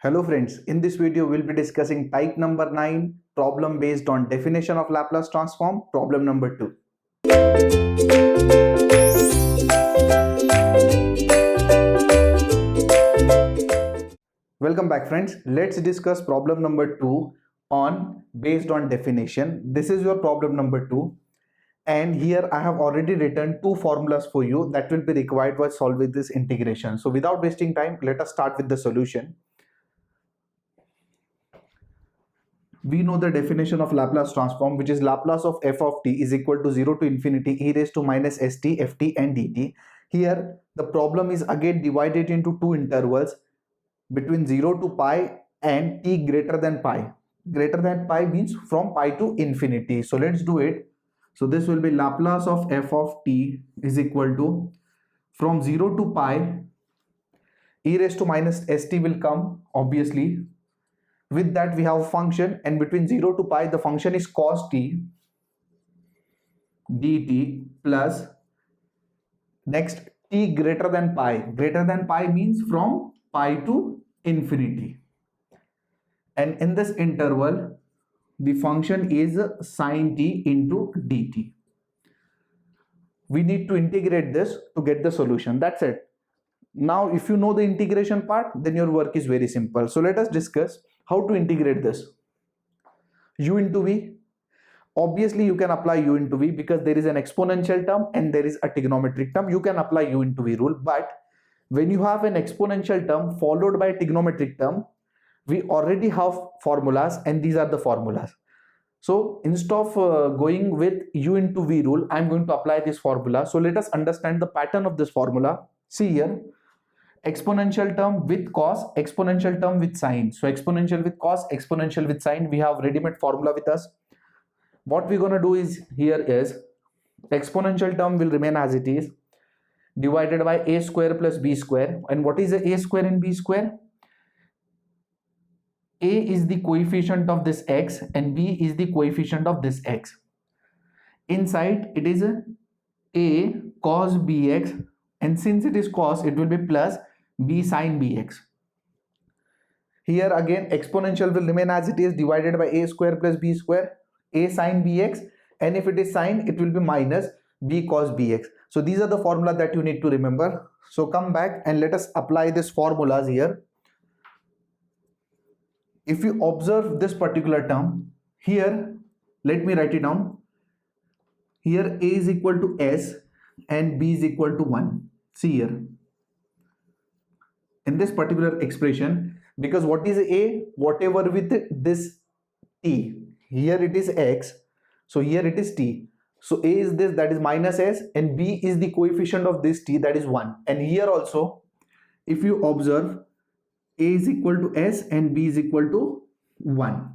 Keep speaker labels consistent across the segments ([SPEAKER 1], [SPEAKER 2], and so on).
[SPEAKER 1] Hello friends, in this video we'll be discussing type number 9 problem based on definition of Laplace transform, problem number 2. Welcome back friends. Let's discuss problem number 2 on based on definition. This is your problem number 2 and here I have already written two formulas for you that will be required for solving this integration. So without wasting time, let us start with the solution. We know the definition of Laplace transform, which is Laplace of f of t is equal to 0 to infinity e raised to minus st ft and dt. Here the problem is again divided into two intervals between 0 to pi and t greater than pi. Greater than pi means from pi to infinity. So let's do it. So this will be Laplace of f of t is equal to from 0 to pi e raised to minus st will come obviously. With that we have a function, and between 0 to pi the function is cos t dt plus next t greater than pi. Greater than pi means from pi to infinity, and in this interval the function is sin t into dt. We need to integrate this to get the solution. That's it. Now if you know the integration part, then your work is very simple. So let us discuss how to integrate this. U into v. Obviously you can apply u into v because there is an exponential term and there is a trigonometric term. You can apply u into v rule, but when you have an exponential term followed by a trigonometric term, we already have formulas and these are the formulas. So instead of going with u into v rule, I am going to apply this formula. So let us understand the pattern of this formula. See here, exponential term with cos, exponential term with sine. So exponential with cos, exponential with sine. We have ready-made formula with us. What we're going to do is here is exponential term will remain as it is, divided by a square plus b square. And what is a square and b square? A is the coefficient of this x and b is the coefficient of this x. Inside it is a cos bx, and since it is cos, it will be plus b sin bx. Here again exponential will remain as it is, divided by a square plus b square, a sin bx, and if it is sine, it will be minus b cos bx. So these are the formula that you need to remember. So come back and let us apply these formulas here. If you observe this particular term here, let me write it down. Here a is equal to s and b is equal to 1. See here, in this particular expression, because what is a? Whatever with this t, here it is x, so here it is t. So a is this, that is minus s, and b is the coefficient of this t, that is 1. And here also if you observe, a is equal to s and b is equal to 1.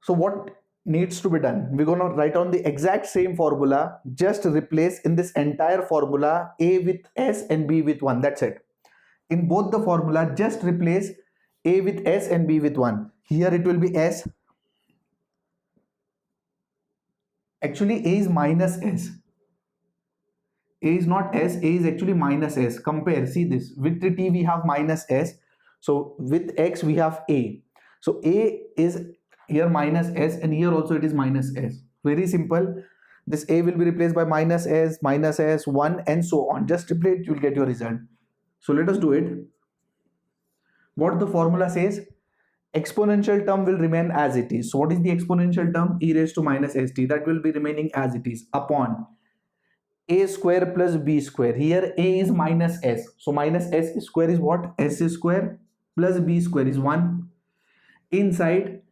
[SPEAKER 1] So what needs to be done? We're going to write on the exact same formula, just replace in this entire formula a with s and b with 1. That's it. In both the formula, just replace a with s and b with 1. Here it will be s. Actually a is minus s. A is not s, a is actually minus s. Compare, see this, with the t we have minus s, so with x we have a. So a is here minus s and here also it is minus s. Very simple. This a will be replaced by minus s, 1 and so on. Just replace it, you will get your result. So let us do it. What the formula says, exponential term will remain as it is. So what is the exponential term? E raised to minus st, that will be remaining as it is, upon a square plus b square. Here a is minus s, so minus s square is what? S square plus b square is 1. Inside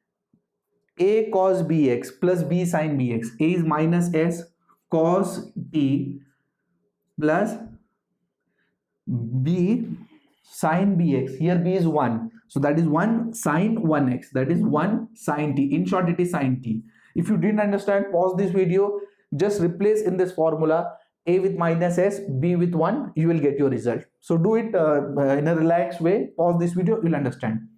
[SPEAKER 1] a cos bx plus b sin bx. A is minus s cos t plus b sin bx. Here b is 1, so that is 1 sin 1x, that is 1 sin t. In short, it is sin t. If you didn't understand, pause this video, just replace in this formula a with minus s, b with 1, you will get your result. So do it in a relaxed way. Pause this video, you'll understand.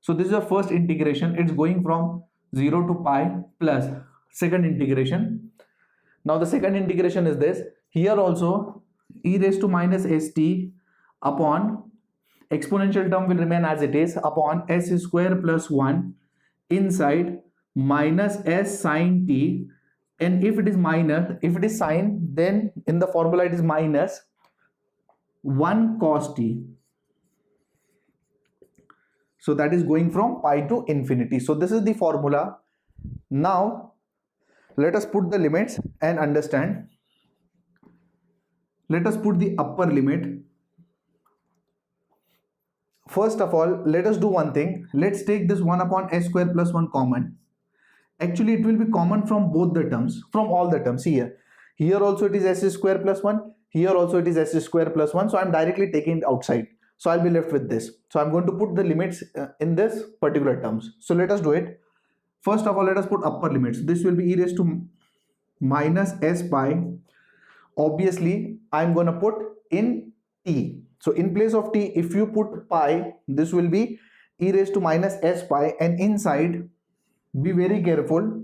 [SPEAKER 1] So this is the first integration. It's going from 0 to pi plus second integration. Now the second integration is this. Here also e raised to minus st upon exponential term will remain as it is upon s square plus 1 inside minus s sine t, and if it is minus, if it is sine, then in the formula it is minus 1 cos t. So that is going from pi to infinity. So this is the formula. Now let us put the limits and understand. Let us put the upper limit. First of all, let us do one thing. Let's take this 1 upon s square plus 1 common. Actually, it will be common from both the terms, from all the terms. Here also it is s square plus 1. Here also it is s square plus 1. So I'm directly taking it outside. So I'll be left with this. So I'm going to put the limits in this particular terms. So let us do it. First of all, let us put upper limits. This will be e raised to minus s pi. Obviously, I'm going to put in t. So in place of t, if you put pi, this will be e raised to minus s pi, and inside, be very careful,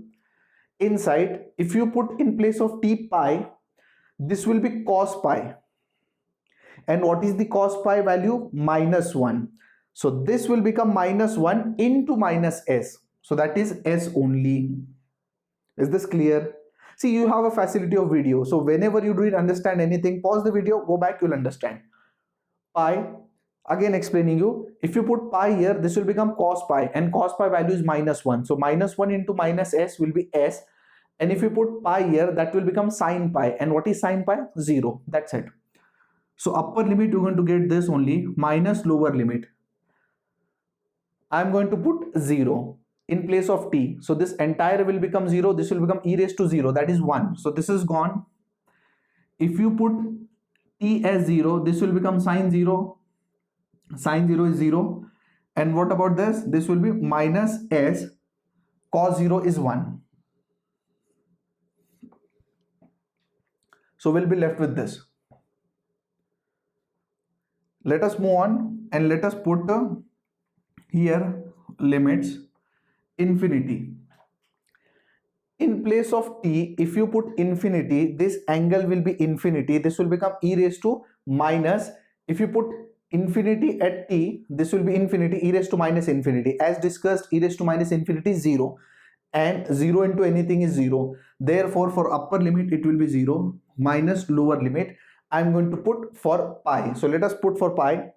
[SPEAKER 1] inside, if you put in place of t pi, this will be cos pi. And what is the cos pi value? Minus 1. So this will become minus 1 into minus s. So that is s only. Is this clear? See, you have a facility of video. So whenever you don't understand anything, pause the video, go back, you'll understand. Pi, again explaining you, if you put pi here, this will become cos pi, and cos pi value is minus 1. So minus 1 into minus s will be s. And if you put pi here, that will become sin pi. And what is sin pi? 0. That's it. So upper limit, you're going to get this only, minus lower limit. I'm going to put 0 in place of t. So this entire will become 0. This will become e raised to 0. That is 1. So this is gone. If you put t as 0, this will become sine 0. Sine 0 is 0. And what about this? This will be minus s. Cos 0 is 1. So we'll be left with this. Let us move on and let us put here limits infinity. In place of t, if you put infinity, this angle will be infinity. This will become e raised to minus. If you put infinity at t, this will be infinity, e raised to minus infinity. As discussed, e raised to minus infinity is 0. And 0 into anything is 0. Therefore, for upper limit, it will be 0 minus lower limit. I'm going to put for pi. So let us put for pi.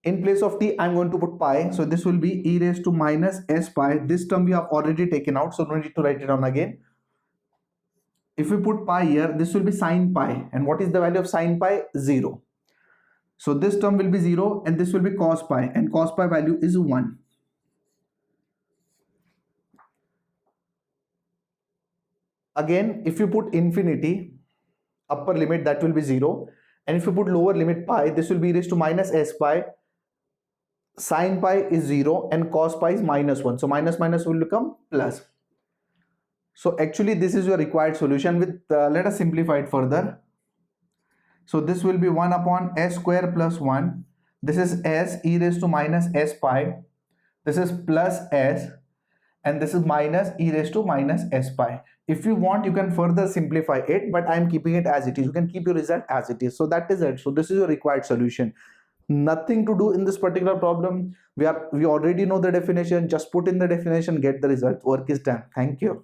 [SPEAKER 1] In place of t, I'm going to put pi. So this will be e raised to minus s pi. This term we have already taken out, so no need to write it down again. If we put pi here, this will be sin pi. And what is the value of sin pi? 0. So this term will be 0 and this will be cos pi. And cos pi value is 1. Again, if you put infinity, upper limit, that will be 0. And if you put lower limit pi, this will be e raised to minus s pi. Sin pi is 0 and cos pi is minus 1. So minus minus will become plus. So actually this is your required solution. With let us simplify it further. So this will be 1 upon s square plus 1. This is s e raised to minus s pi. This is plus s. And this is minus e raised to minus s pi. If you want, you can further simplify it, but I am keeping it as it is. You can keep your result as it is. So that is it. So this is your required solution. Nothing to do in this particular problem. We already know the definition. Just put in the definition, get the result. Work is done. Thank you.